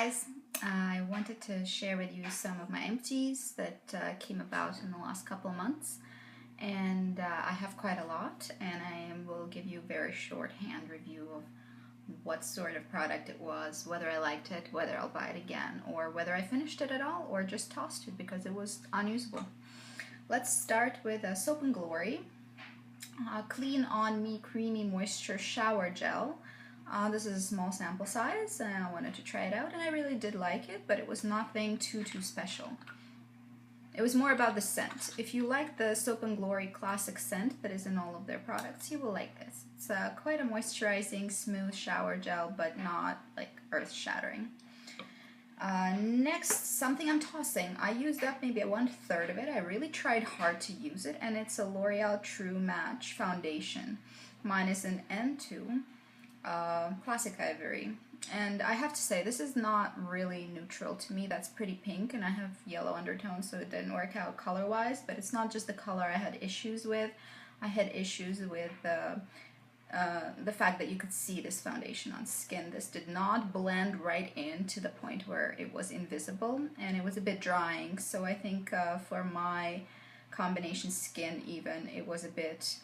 guys, I wanted to share with you some of my empties that came about in the last couple of months, and I have quite a lot, and I will give you a very shorthand review of what sort of product it was, whether I liked it, whether I'll buy it again, or whether I finished it at all or just tossed it because it was unusable. Let's start with Soap and Glory Clean On Me Creamy Moisture Shower Gel. This is a small sample size and I wanted to try it out, and I really did like it, but it was nothing too special. It was more about the scent. If you like the Soap and Glory classic scent that is in all of their products, you will like this. It's quite a moisturizing, smooth shower gel, but not like earth-shattering. Next, something I'm tossing. I used up maybe 1/3 of it. I really tried hard to use it, and it's a L'Oreal True Match Foundation. Mine is an N2. Classic Ivory, and I have to say this is not really neutral to me. That's pretty pink, and I have yellow undertones, so it didn't work out color wise. But it's not just the color I had issues with. I had issues with the fact that you could see this foundation on skin. This did not blend right in to the point where it was invisible, and it was a bit drying. So I think for my combination skin, even, it was a bit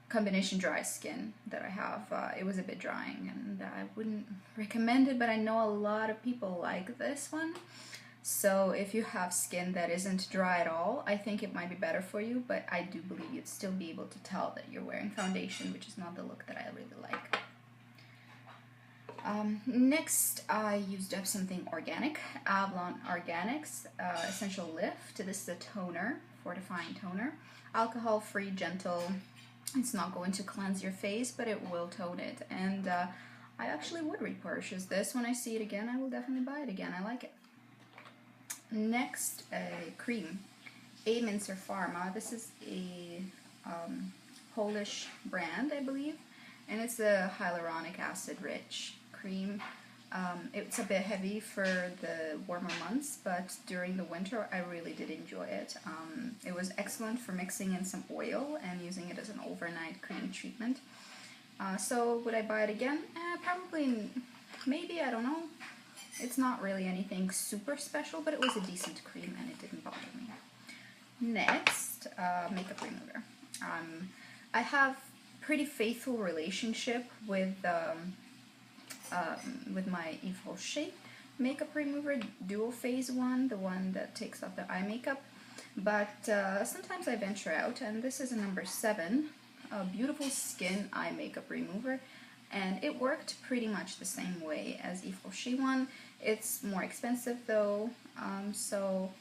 combination dry skin that I have, it was a bit drying, and I wouldn't recommend it, but I know a lot of people like this one. So if you have skin that isn't dry at all, I think it might be better for you, but I do believe you'd still be able to tell that you're wearing foundation, which is not the look that I really like. Next, I used up something organic, Avalon Organics Essential Lift. This is a toner, fortifying toner, alcohol-free, gentle. It's not going to cleanse your face, but it will tone it, and I actually would repurchase this. When I see it again, I will definitely buy it again. I like it. Next, a cream, A. Mincer Pharma. This is a Polish brand, I believe, and it's a hyaluronic acid rich cream. It's a bit heavy for the warmer months, but during the winter I really did enjoy it. It was excellent for mixing in some oil and using it as an overnight cream treatment. So would I buy it again? Probably, maybe, I don't know. It's not really anything super special, but it was a decent cream and it didn't bother me. Next, makeup remover. I have pretty faithful relationship with my Yves Rocher makeup remover, dual phase one, the one that takes off the eye makeup, but sometimes I venture out, and this is a number 7, a Beautiful Skin eye makeup remover, and it worked pretty much the same way as Yves Rocher one. It's more expensive though, so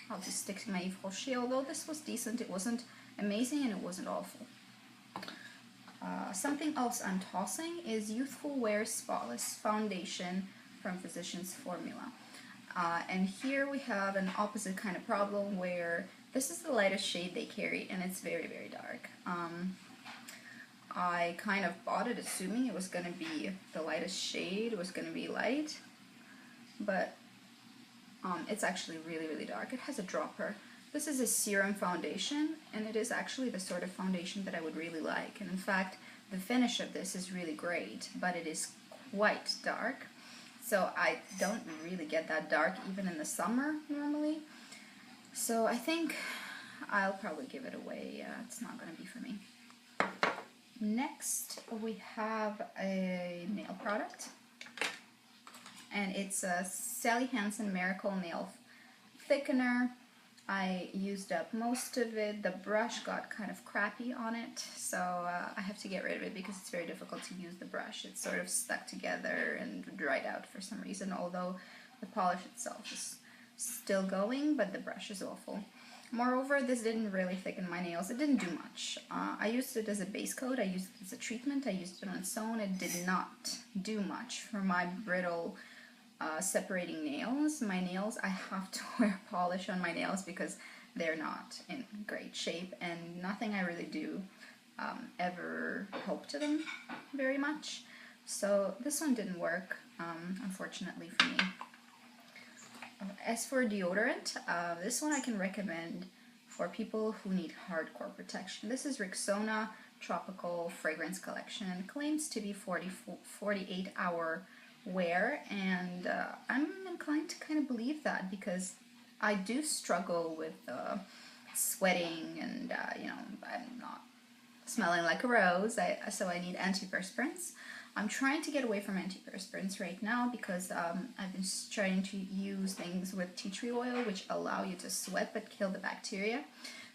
I'll just stick to my Yves Rocher, although this was decent. It wasn't amazing and it wasn't awful. Something else I'm tossing is Youthful Wear Spotless Foundation from Physicians Formula. And here we have an opposite kind of problem where this is the lightest shade they carry, and it's very dark. I kind of bought it assuming it was going to be the lightest shade, it was going to be light, but it's actually really dark. It has a dropper. This is a serum foundation, and it is actually the sort of foundation that I would really like. And in fact, the finish of this is really great, but it is quite dark. So I don't really get that dark even in the summer normally. So I think I'll probably give it away. It's not going to be for me. Next, we have a nail product, and it's a Sally Hansen Miracle Nail Thickener. I used up most of it. The brush got kind of crappy on it, so I have to get rid of it because it's very difficult to use the brush. It's sort of stuck together and dried out for some reason, although the polish itself is still going, but the brush is awful. Moreover, this didn't really thicken my nails. It didn't do much. I used it as a base coat. I used it as a treatment. I used it on its own. It did not do much for my brittle separating nails. My nails, I have to wear polish on my nails because they're not in great shape, and nothing I really do ever helped to them very much. So this one didn't work, unfortunately for me. As for deodorant, this one I can recommend for people who need hardcore protection. This is Rexona Tropical Fragrance Collection, and claims to be 48-hour wear, and I'm in inclined to kind of believe that, because I do struggle with sweating, and you know, I'm not smelling like a rose, so I need antiperspirants. I'm trying to get away from antiperspirants right now because I've been trying to use things with tea tree oil, which allow you to sweat but kill the bacteria.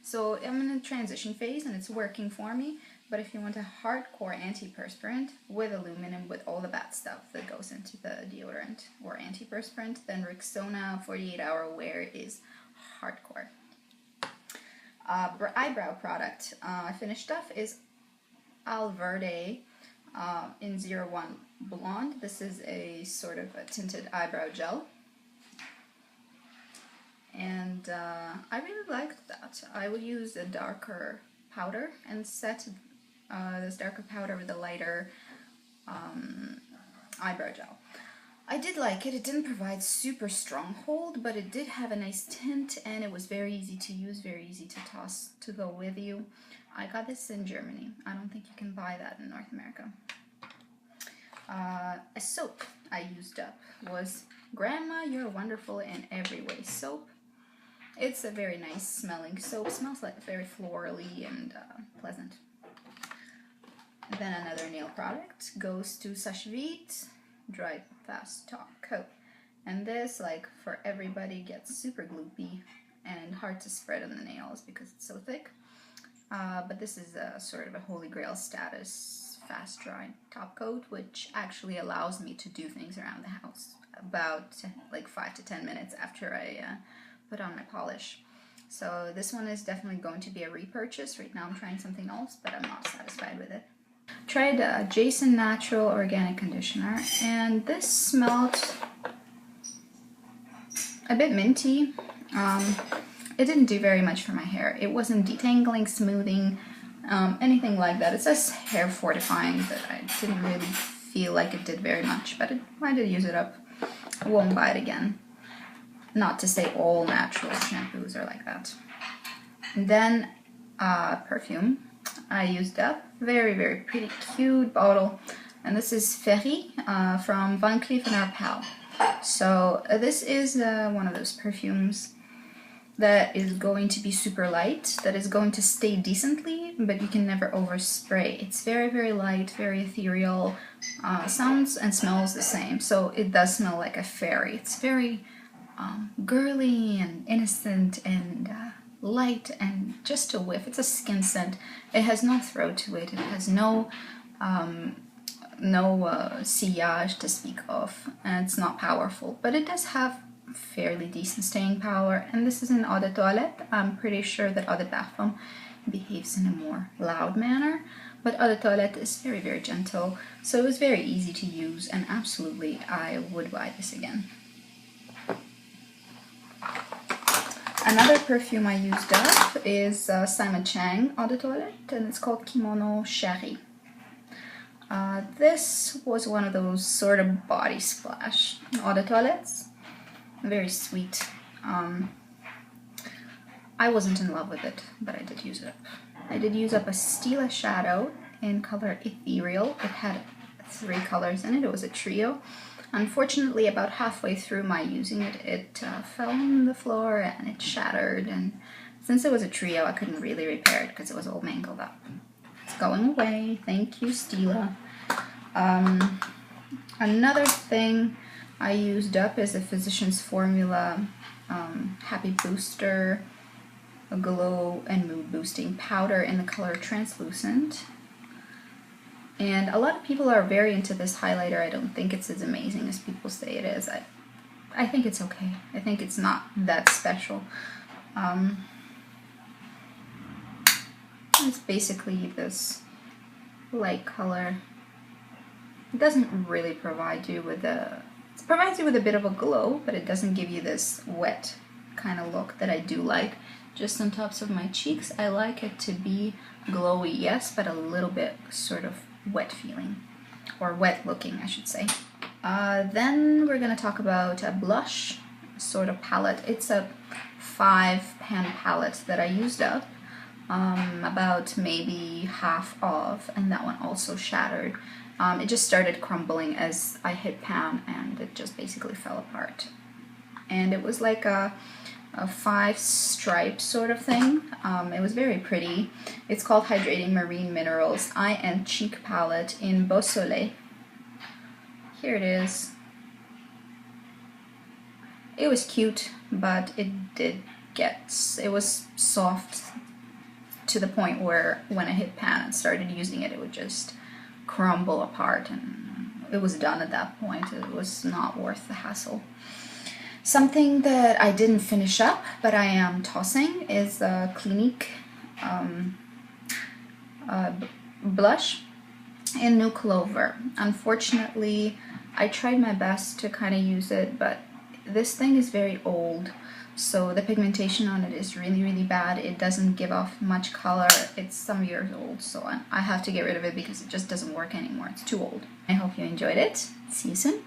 So I'm in a transition phase and it's working for me. But if you want a hardcore antiperspirant with aluminum, with all the bad stuff that goes into the deodorant or antiperspirant, then Rexona 48-hour wear is hardcore. Eyebrow product I finished off is Alverde in 01 Blonde. This is a sort of a tinted eyebrow gel. And I really liked that. I would use a darker powder and set this darker powder with a lighter eyebrow gel. I did like it. It didn't provide super strong hold, but it did have a nice tint, and it was very easy to use, very easy to toss to go with you. I got this in Germany. I don't think you can buy that in North America. A soap I used up was Grandma You're Wonderful in Every Way soap. It's a very nice smelling soap. It smells like very florally and pleasant. Then another nail product goes to Sashvit Dry Fast Top Coat. And this, like for everybody, gets super gloopy and hard to spread on the nails because it's so thick. But this is a sort of a holy grail status fast dry top coat, which actually allows me to do things around the house about like 5 to 10 minutes after I put on my polish. So this one is definitely going to be a repurchase. Right now I'm trying something else, but I'm not satisfied with it. Tried Jason Natural Organic Conditioner, and this smelled a bit minty. It didn't do very much for my hair. It wasn't detangling, smoothing, anything like that. It says hair fortifying, but I didn't really feel like it did very much, but I did use it up. I won't buy it again. Not to say all natural shampoos are like that. And then perfume I used up. Very, very pretty, cute bottle. And this is Ferry from Van Cleef & Arpels. So this is one of those perfumes that is going to be super light, that is going to stay decently, but you can never overspray. It's very, very light, very ethereal, sounds and smells the same. So it does smell like a fairy. It's very girly and innocent and light and just a whiff. It's a skin scent. It has no throat to it. It has no sillage to speak of, and it's not powerful, but it does have fairly decent staying power. And this is an eau de toilette. I'm pretty sure that eau de parfum behaves in a more loud manner, but eau de toilette is very, very gentle, so it was very easy to use, and absolutely I would buy this again. Another perfume I used up is Simon Chang eau de toilette, and it's called Kimono Shari. This was one of those sort of body splash eau de toilettes. Very sweet. I wasn't in love with it, but I did use it up. I did use up a Stila shadow in color Ethereal. It had 3 colors in it. It was a trio. Unfortunately, about halfway through my using it, it fell on the floor and it shattered. And since it was a trio, I couldn't really repair it because it was all mangled up. It's going away. Thank you, Stila. Another thing I used up is a Physicians Formula Happy Booster Glow and Mood Boosting Powder in the color Translucent. And a lot of people are very into this highlighter. I don't think it's as amazing as people say it is. I think it's okay. I think it's not that special. It's basically this light color. It doesn't really provide you with a... It provides you with a bit of a glow, but it doesn't give you this wet kind of look that I do like. Just on tops of my cheeks, I like it to be glowy, yes, but a little bit sort of wet feeling, or wet looking, I should say. Then we're going to talk about a blush sort of palette. It's a 5-pan palette that I used up, about maybe half of, and that one also shattered. It just started crumbling as I hit pan, and it just basically fell apart. and it was like a 5-stripe sort of thing. It was very pretty. It's called Hydrating Marine Minerals Eye and Cheek Palette in Beau Soleil. Here it is. It was cute, but it was soft to the point where when I hit pan and started using it, it would just crumble apart, and it was done at that point. It was not worth the hassle. Something that I didn't finish up, but I am tossing, is the Clinique blush in New Clover. Unfortunately, I tried my best to kind of use it, but this thing is very old, so the pigmentation on it is really, really bad. It doesn't give off much color. It's some years old, so I have to get rid of it because it just doesn't work anymore. It's too old. I hope you enjoyed it. See you soon.